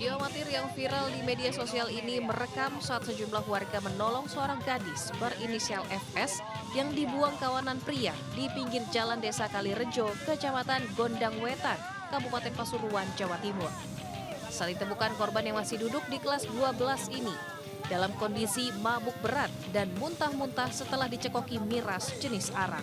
Video amatir yang viral di media sosial ini merekam saat sejumlah warga menolong seorang gadis berinisial FS yang dibuang kawanan pria di pinggir jalan Desa Kalirejo, Kecamatan Gondang Wetan, Kabupaten Pasuruan, Jawa Timur. Saat ditemukan korban yang masih duduk di kelas 12 ini dalam kondisi mabuk berat dan muntah-muntah setelah dicekoki miras jenis arak.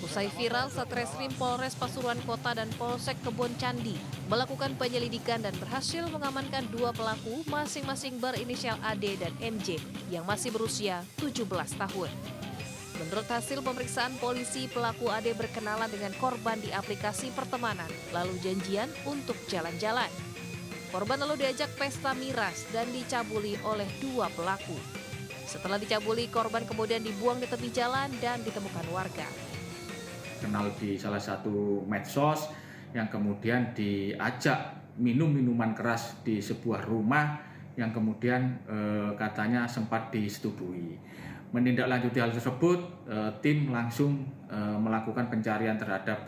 Usai viral, Satreskrim Polres Pasuruan Kota dan Polsek Kebon Candi melakukan penyelidikan dan berhasil mengamankan dua pelaku masing-masing berinisial AD dan MJ yang masih berusia 17 tahun. Menurut hasil pemeriksaan polisi, pelaku AD berkenalan dengan korban di aplikasi pertemanan, lalu janjian untuk jalan-jalan. Korban lalu diajak pesta miras dan dicabuli oleh dua pelaku. Setelah dicabuli, korban kemudian dibuang di tepi jalan dan ditemukan warga. Kenal di salah satu medsos yang kemudian diajak minum minuman keras di sebuah rumah yang kemudian katanya sempat disetubui. Menindaklanjuti hal tersebut, tim langsung melakukan pencarian terhadap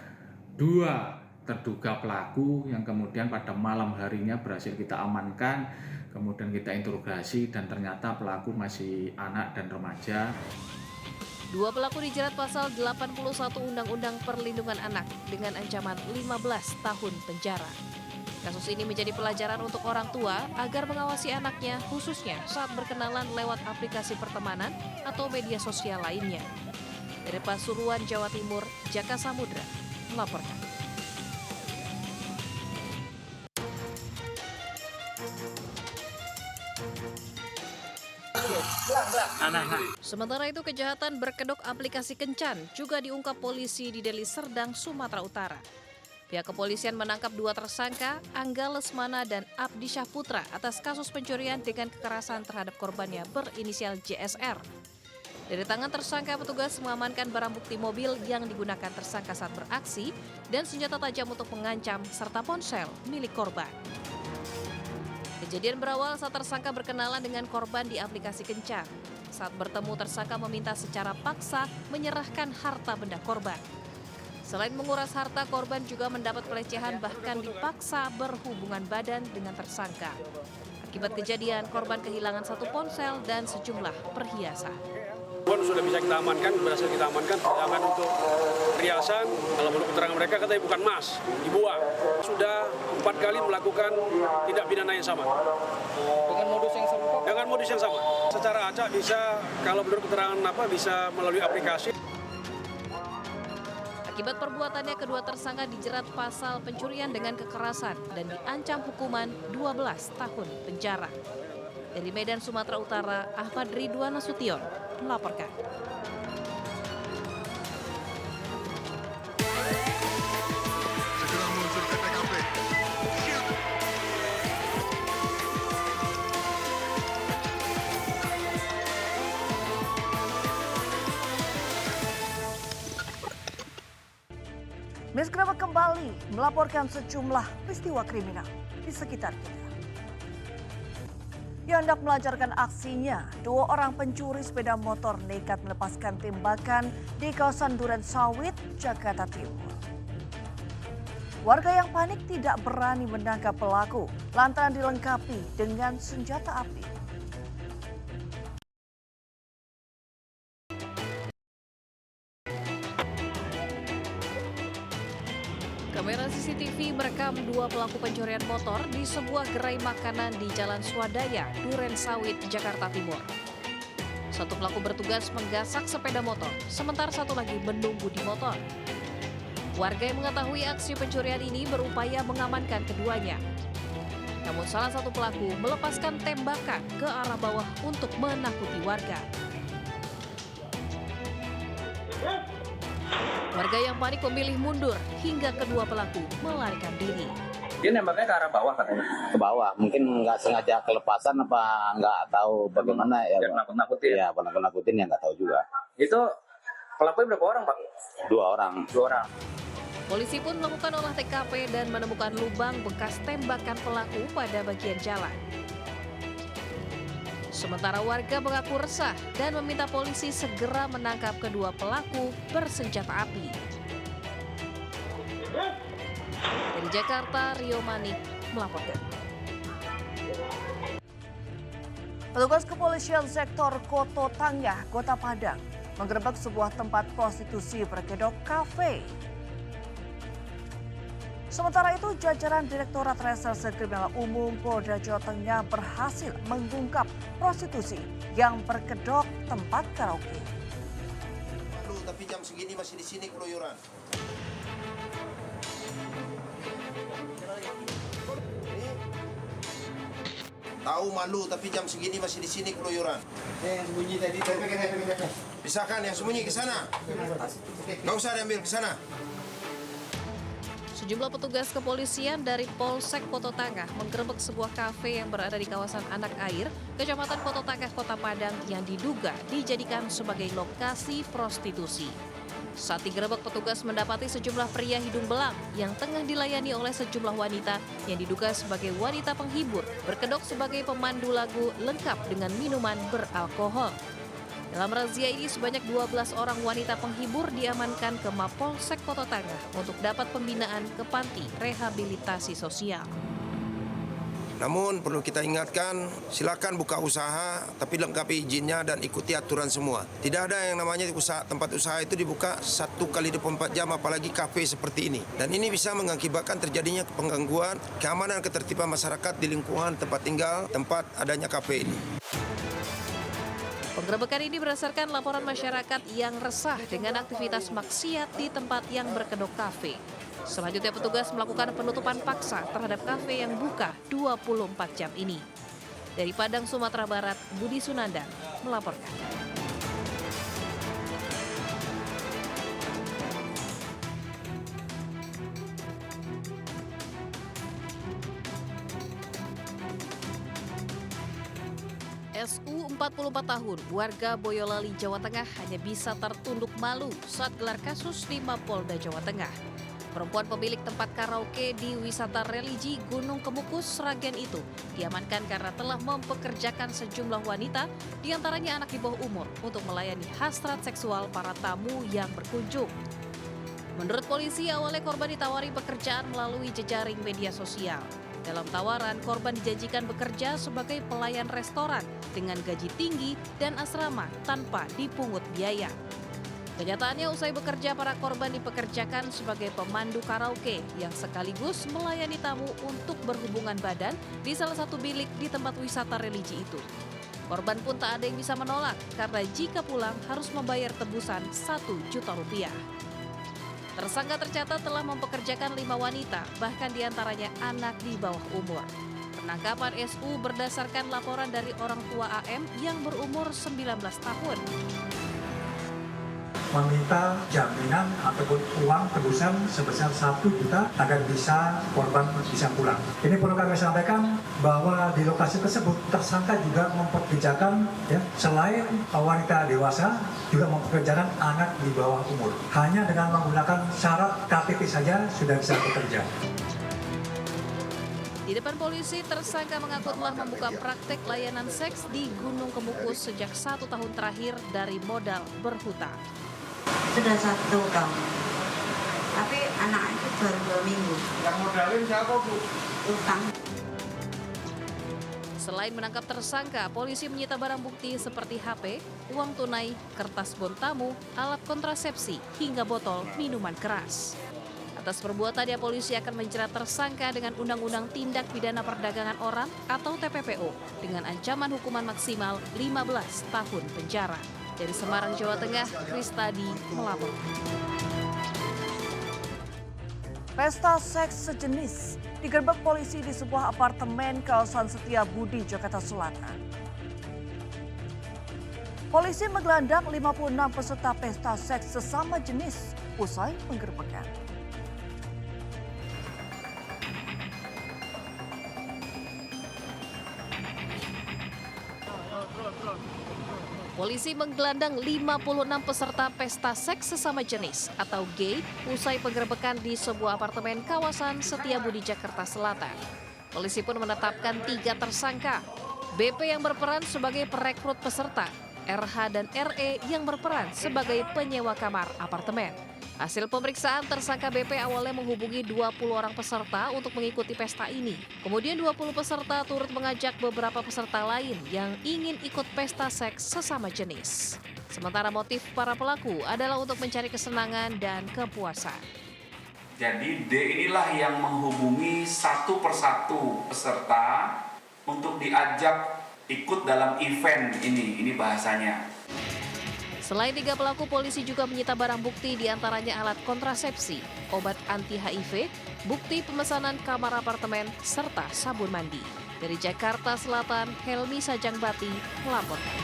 dua terduga pelaku yang kemudian pada malam harinya berhasil kita amankan, kemudian kita interogasi dan ternyata pelaku masih anak dan remaja. Dua pelaku dijerat pasal 81 Undang-Undang Perlindungan Anak dengan ancaman 15 tahun penjara. Kasus ini menjadi pelajaran untuk orang tua agar mengawasi anaknya khususnya saat berkenalan lewat aplikasi pertemanan atau media sosial lainnya. Dari Pasuruan, Jawa Timur, Jaka Samudra melaporkan. Sementara itu, kejahatan berkedok aplikasi kencan juga diungkap polisi di Deli Serdang, Sumatera Utara. Pihak kepolisian menangkap dua tersangka, Angga Lesmana dan Abdi Syahputra, atas kasus pencurian dengan kekerasan terhadap korbannya berinisial JSR. Dari tangan tersangka, petugas mengamankan barang bukti mobil yang digunakan tersangka saat beraksi dan senjata tajam untuk mengancam serta ponsel milik korban. Kejadian berawal saat tersangka berkenalan dengan korban di aplikasi kencan. Saat bertemu, tersangka meminta secara paksa menyerahkan harta benda korban. Selain menguras harta, korban juga mendapat pelecehan bahkan dipaksa berhubungan badan dengan tersangka. Akibat kejadian, korban kehilangan satu ponsel dan sejumlah perhiasan. Sudah bisa kita amankan, berhasil kita amankan, sedangkan untuk perhiasan, kalau menurut keterangan mereka katanya bukan emas, dibuang. Sudah 4 kali melakukan tindak pidana yang sama. Dengan modus yang sama? Dengan modus yang sama. Secara acak bisa, kalau menurut keterangan bisa melalui aplikasi. Akibat perbuatannya, kedua tersangka dijerat pasal pencurian dengan kekerasan dan diancam hukuman 12 tahun penjara. Dari Medan, Sumatera Utara, Ahmad Ridwan Nasution melaporkan. Segera meluncur ke TKP. Siap. Misgrabak kembali melaporkan sejumlah peristiwa kriminal di sekitar kita. Yang hendak melancarkan aksinya, dua orang pencuri sepeda motor nekat melepaskan tembakan di kawasan Duren Sawit, Jakarta Timur. Warga yang panik tidak berani menangkap pelaku lantaran dilengkapi dengan senjata api. Kamera CCTV merekam dua pelaku pencurian motor di sebuah gerai makanan di Jalan Swadaya, Duren Sawit, Jakarta Timur. Satu pelaku bertugas menggasak sepeda motor, sementara satu lagi menunggu di motor. Warga yang mengetahui aksi pencurian ini berupaya mengamankan keduanya. Namun salah satu pelaku melepaskan tembakan ke arah bawah untuk menakuti warga. Warga yang panik memilih mundur hingga kedua pelaku melarikan diri. Dia nembaknya ke arah bawah katanya. Ke bawah, mungkin nggak sengaja kelepasan apa nggak tahu bagaimana ya. Biar nakut-nakutin. Iya, nakut-nakutin ya nggak tahu juga. Itu pelakunya berapa orang, Pak? Dua orang. Polisi pun melakukan olah TKP dan menemukan lubang bekas tembakan pelaku pada bagian jalan. Sementara warga mengaku resah dan meminta polisi segera menangkap kedua pelaku bersenjata api. Dari Jakarta, Rio Manik melaporkan. Petugas kepolisian sektor Koto Tangah, Kota Padang, menggerebek sebuah tempat prostitusi berkedok kafe. Sementara itu, jajaran Direktorat Reserse Kriminal Umum Polda Jawa Tengah berhasil mengungkap prostitusi yang berkedok tempat karaoke. Malu, tapi jam segini masih di sini keluyuran. Tahu malu, tapi jam segini masih di sini keluyuran. Yang sembunyi tadi, Pisahkan yang sembunyi ke sana. Nggak usah diambil ke sana. Sejumlah petugas kepolisian dari Polsek Koto Tangah menggerebek sebuah kafe yang berada di kawasan Anak Air, Kecamatan Koto Tangah, Kota Padang yang diduga dijadikan sebagai lokasi prostitusi. Saat digerebek, petugas mendapati sejumlah pria hidung belang yang tengah dilayani oleh sejumlah wanita yang diduga sebagai wanita penghibur, berkedok sebagai pemandu lagu lengkap dengan minuman beralkohol. Dalam razia ini sebanyak 12 orang wanita penghibur diamankan ke Mapolsek Koto Tangah untuk dapat pembinaan ke panti rehabilitasi sosial. Namun perlu kita ingatkan, silakan buka usaha, tapi lengkapi izinnya dan ikuti aturan semua. Tidak ada yang namanya tempat usaha itu dibuka 1x24 jam, apalagi kafe seperti ini. Dan ini bisa mengakibatkan terjadinya penggangguan keamanan ketertiban masyarakat di lingkungan tempat tinggal, tempat adanya kafe ini. Penggerebekan ini berdasarkan laporan masyarakat yang resah dengan aktivitas maksiat di tempat yang berkedok kafe. Selanjutnya petugas melakukan penutupan paksa terhadap kafe yang buka 24 jam ini. Dari Padang, Sumatera Barat, Budi Sunandar melaporkan. SU 44 tahun, warga Boyolali, Jawa Tengah hanya bisa tertunduk malu saat gelar kasus di Mapolda Jawa Tengah. Perempuan pemilik tempat karaoke di wisata religi Gunung Kemukus, Sragen itu diamankan karena telah mempekerjakan sejumlah wanita, diantaranya anak di bawah umur, untuk melayani hasrat seksual para tamu yang berkunjung. Menurut polisi, awalnya korban ditawari pekerjaan melalui jejaring media sosial. Dalam tawaran, korban dijanjikan bekerja sebagai pelayan restoran dengan gaji tinggi dan asrama tanpa dipungut biaya. Kenyataannya, usai bekerja, para korban dipekerjakan sebagai pemandu karaoke yang sekaligus melayani tamu untuk berhubungan badan di salah satu bilik di tempat wisata religi itu. Korban pun tak ada yang bisa menolak karena jika pulang harus membayar tebusan Rp1 juta. Tersangka tercatat telah mempekerjakan 5 wanita, bahkan diantaranya anak di bawah umur. Penangkapan SU berdasarkan laporan dari orang tua AM yang berumur 19 tahun. Meminta jaminan ataupun uang tebusan sebesar 1 juta agar korban bisa pulang. Ini perlu kami sampaikan bahwa di lokasi tersebut tersangka juga mempekerjakan selain wanita dewasa juga mempekerjakan anak di bawah umur. Hanya dengan menggunakan syarat KTP saja sudah bisa bekerja. Di depan polisi, tersangka mengaku telah membuka praktek layanan seks di Gunung Kemukus sejak 1 tahun terakhir dari modal berhutang. Sudah 1 tahun, tapi anak itu baru 2 minggu. Yang modalin siapa, Bu? Utang. Selain menangkap tersangka, polisi menyita barang bukti seperti HP, uang tunai, kertas bon tamu, alat kontrasepsi, hingga botol minuman keras. Atas perbuatannya, polisi akan menjerat tersangka dengan Undang-Undang Tindak Pidana Perdagangan Orang atau TPPO dengan ancaman hukuman maksimal 15 tahun penjara. Dari Semarang, Jawa Tengah, Kristadi melaporkan. Pesta seks sejenis digerebek polisi di sebuah apartemen kawasan Setiabudi, Jakarta Selatan. Polisi menggelandang 56 peserta pesta seks sesama jenis usai penggerbekan. Polisi menggelandang 56 peserta pesta seks sesama jenis atau gay usai penggerebekan di sebuah apartemen kawasan Setiabudi, Jakarta Selatan. Polisi pun menetapkan 3 tersangka. BP yang berperan sebagai perekrut peserta, RH dan RE yang berperan sebagai penyewa kamar apartemen. Hasil pemeriksaan, tersangka BP awalnya menghubungi 20 orang peserta untuk mengikuti pesta ini. Kemudian 20 peserta turut mengajak beberapa peserta lain yang ingin ikut pesta seks sesama jenis. Sementara motif para pelaku adalah untuk mencari kesenangan dan kepuasan. Jadi D inilah yang menghubungi satu persatu peserta untuk diajak ikut dalam event ini bahasanya. Selain 3 pelaku, polisi juga menyita barang bukti diantaranya alat kontrasepsi, obat anti HIV, bukti pemesanan kamar apartemen, serta sabun mandi. Dari Jakarta Selatan, Helmi Sajangbati melaporkan.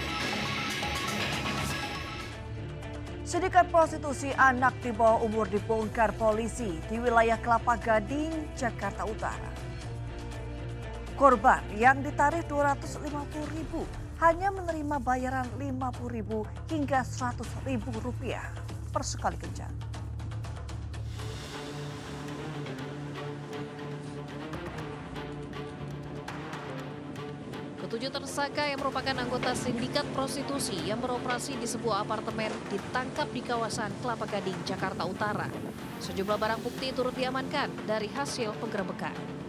Sindikat prostitusi anak di bawah umur dibongkar polisi di wilayah Kelapa Gading, Jakarta Utara. Korban yang ditarik Rp250.000 hanya menerima bayaran Rp50.000 hingga Rp100.000 per sekali kencan. Ketujuh tersangka yang merupakan anggota sindikat prostitusi yang beroperasi di sebuah apartemen ditangkap di kawasan Kelapa Gading, Jakarta Utara. Sejumlah barang bukti turut diamankan dari hasil penggerebekan.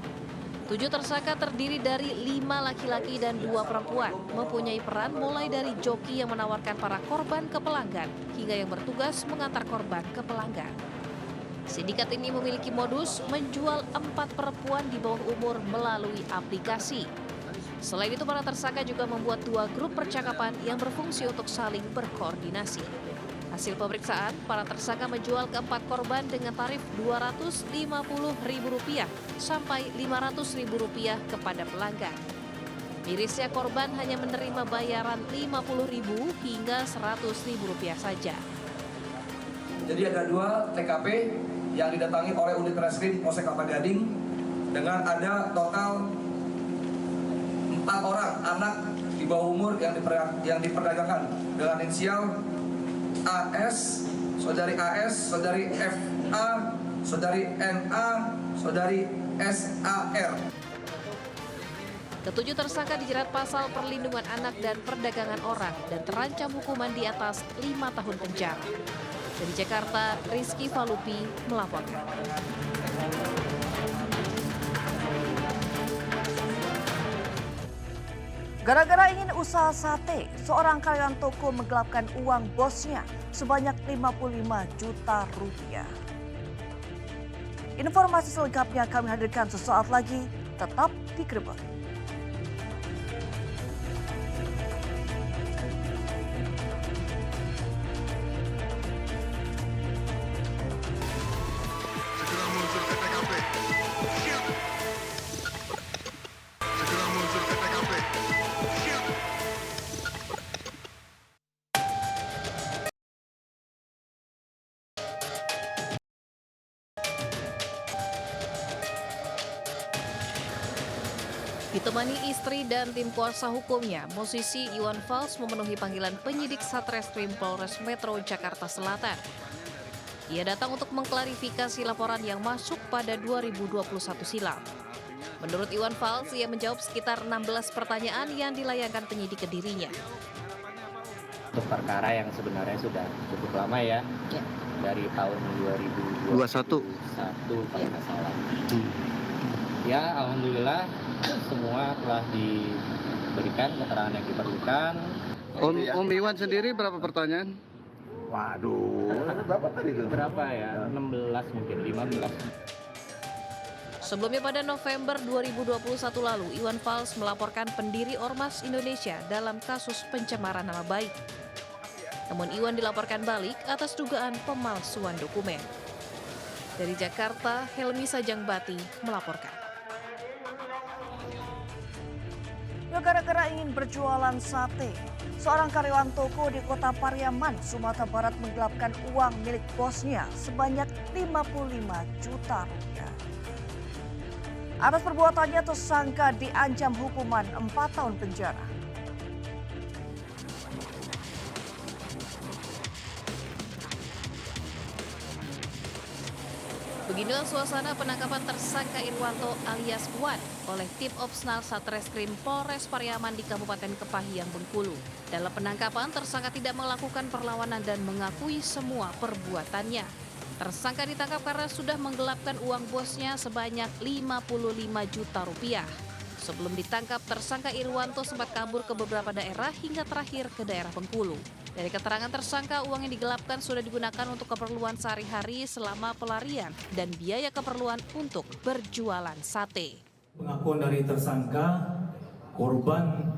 7 tersangka terdiri dari 5 laki-laki dan 2 perempuan, mempunyai peran mulai dari joki yang menawarkan para korban ke pelanggan hingga yang bertugas mengantar korban ke pelanggan. Sindikat ini memiliki modus menjual 4 perempuan di bawah umur melalui aplikasi. Selain itu, para tersangka juga membuat 2 grup percakapan yang berfungsi untuk saling berkoordinasi. Hasil pemeriksaan, para tersangka menjual ke 4 korban dengan tarif Rp250.000 sampai Rp500.000 kepada pelanggan. Mirisnya, korban hanya menerima bayaran Rp50.000 hingga Rp100.000 saja. Jadi ada 2 TKP yang didatangi oleh unit reskrim Polsek Kelapa Gading dengan ada total 4 orang anak di bawah umur yang diperdagangkan dengan inisial AS, saudari AS, saudari FA, saudari NA, saudari SAR. Ketujuh tersangka dijerat pasal perlindungan anak dan perdagangan orang dan terancam hukuman di atas 5 tahun penjara. Dari Jakarta, Rizky Falupi melaporkan. Gara-gara ingin usaha sate, seorang karyawan toko menggelapkan uang bosnya sebanyak Rp55 juta. Informasi selengkapnya kami hadirkan sesaat lagi, tetap di Grebek. Segera meluncur ke TKP. Siap. Segera meluncur ke TKP. Siap. Ditemani istri dan tim kuasa hukumnya, musisi Iwan Fals memenuhi panggilan penyidik Satreskrim Polres Metro Jakarta Selatan. Ia datang untuk mengklarifikasi laporan yang masuk pada 2021 silam. Menurut Iwan Fals, ia menjawab sekitar 16 pertanyaan yang dilayangkan penyidik ke dirinya. Untuk perkara yang sebenarnya sudah cukup lama ya, dari tahun 2021 kalau nggak salah. Ya, alhamdulillah semua telah diberikan keterangan yang diperlukan. Om Iwan sendiri berapa pertanyaan? Waduh, berapa tadi itu? Berapa ya? 16 mungkin, 15. Sebelumnya pada November 2021 lalu, Iwan Fals melaporkan pendiri Ormas Indonesia dalam kasus pencemaran nama baik. Namun Iwan dilaporkan balik atas dugaan pemalsuan dokumen. Dari Jakarta, Helmi Sajangbati melaporkan. Gara-gara ingin berjualan sate, seorang karyawan toko di kota Pariaman, Sumatera Barat menggelapkan uang milik bosnya sebanyak Rp55 juta. Atas perbuatannya, tersangka diancam hukuman 4 tahun penjara. Beginilah suasana penangkapan tersangka Irwanto alias Wan oleh tim Opsnal Satreskrim Polres Pariaman di Kabupaten Kepahyang, Bengkulu. Dalam penangkapan, tersangka tidak melakukan perlawanan dan mengakui semua perbuatannya. Tersangka ditangkap karena sudah menggelapkan uang bosnya sebanyak 55 juta rupiah. Sebelum ditangkap, tersangka Irwanto sempat kabur ke beberapa daerah hingga terakhir ke daerah Bengkulu. Dari keterangan tersangka, uang yang digelapkan sudah digunakan untuk keperluan sehari-hari selama pelarian dan biaya keperluan untuk berjualan sate. Pengakuan dari tersangka, korban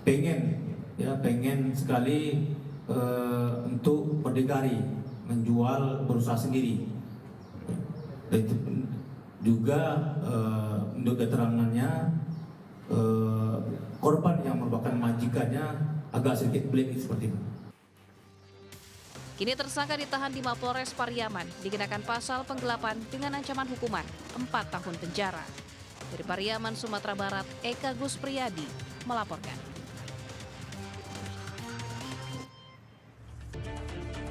pengen sekali untuk berdikari, menjual berusaha sendiri. Dan itu juga untuk keterangannya korban yang merupakan majikannya agak sedikit pelik seperti itu. Kini tersangka ditahan di Mapolres Pariaman, dikenakan pasal penggelapan dengan ancaman hukuman 4 tahun penjara. Dari Pariaman, Sumatera Barat, Eka Gus Priyadi melaporkan.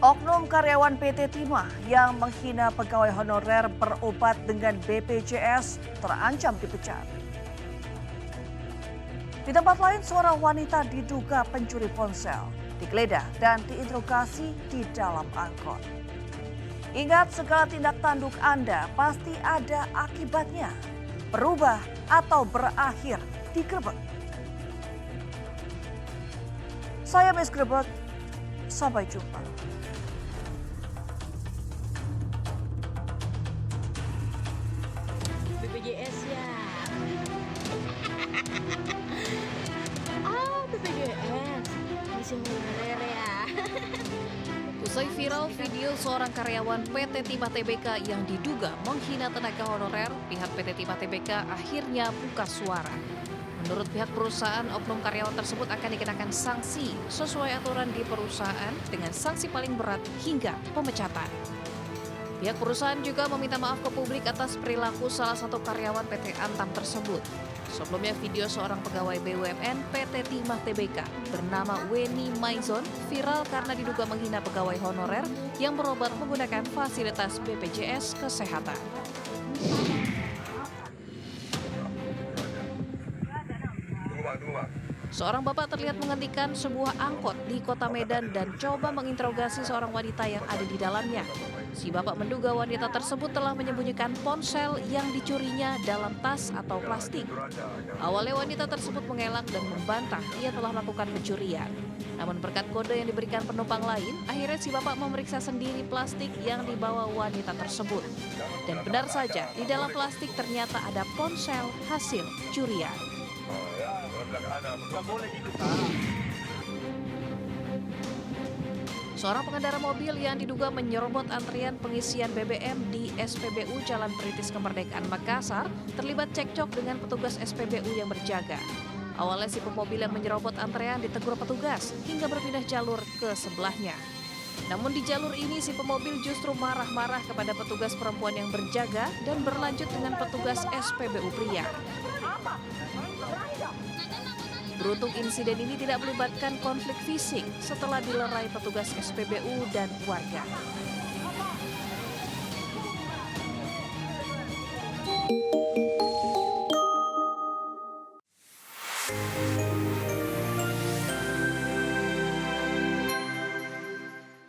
Oknum karyawan PT Timah yang menghina pegawai honorer berobat dengan BPJS terancam dipecat. Di tempat lain, seorang wanita diduga pencuri ponsel, digeledah dan diinterogasi di dalam angkot. Ingat, segala tindak tanduk Anda pasti ada akibatnya, berubah atau berakhir digerebek. Saya Miss Grebek, sampai jumpa. BPJS ya. Oh, BPJS. Masih honorer ya. Usai viral video seorang karyawan PT Timah Tbk yang diduga menghina tenaga honorer, pihak PT Timah Tbk akhirnya buka suara. Menurut pihak perusahaan, oknum karyawan tersebut akan dikenakan sanksi sesuai aturan di perusahaan dengan sanksi paling berat hingga pemecatan. Pihak perusahaan juga meminta maaf ke publik atas perilaku salah satu karyawan PT Antam tersebut. Sebelumnya, video seorang pegawai BUMN PT Timah Tbk bernama Weni Maizon viral karena diduga menghina pegawai honorer yang berobat menggunakan fasilitas BPJS Kesehatan. Seorang bapak terlihat menghentikan sebuah angkot di kota Medan dan coba menginterogasi seorang wanita yang ada di dalamnya. Si bapak menduga wanita tersebut telah menyembunyikan ponsel yang dicurinya dalam tas atau plastik. Awalnya wanita tersebut mengelak dan membantah ia telah melakukan pencurian. Namun berkat kode yang diberikan penumpang lain, akhirnya si bapak memeriksa sendiri plastik yang dibawa wanita tersebut. Dan benar saja, di dalam plastik ternyata ada ponsel hasil curian. Seorang pengendara mobil yang diduga menyerobot antrian pengisian BBM di SPBU Jalan Perintis Kemerdekaan Makassar terlibat cekcok dengan petugas SPBU yang berjaga. Awalnya si pemobil yang menyerobot antrean ditegur petugas hingga berpindah jalur ke sebelahnya. Namun di jalur ini si pemobil justru marah-marah kepada petugas perempuan yang berjaga dan berlanjut dengan petugas SPBU pria. Beruntung insiden ini tidak melibatkan konflik fisik setelah dilerai petugas SPBU dan warga.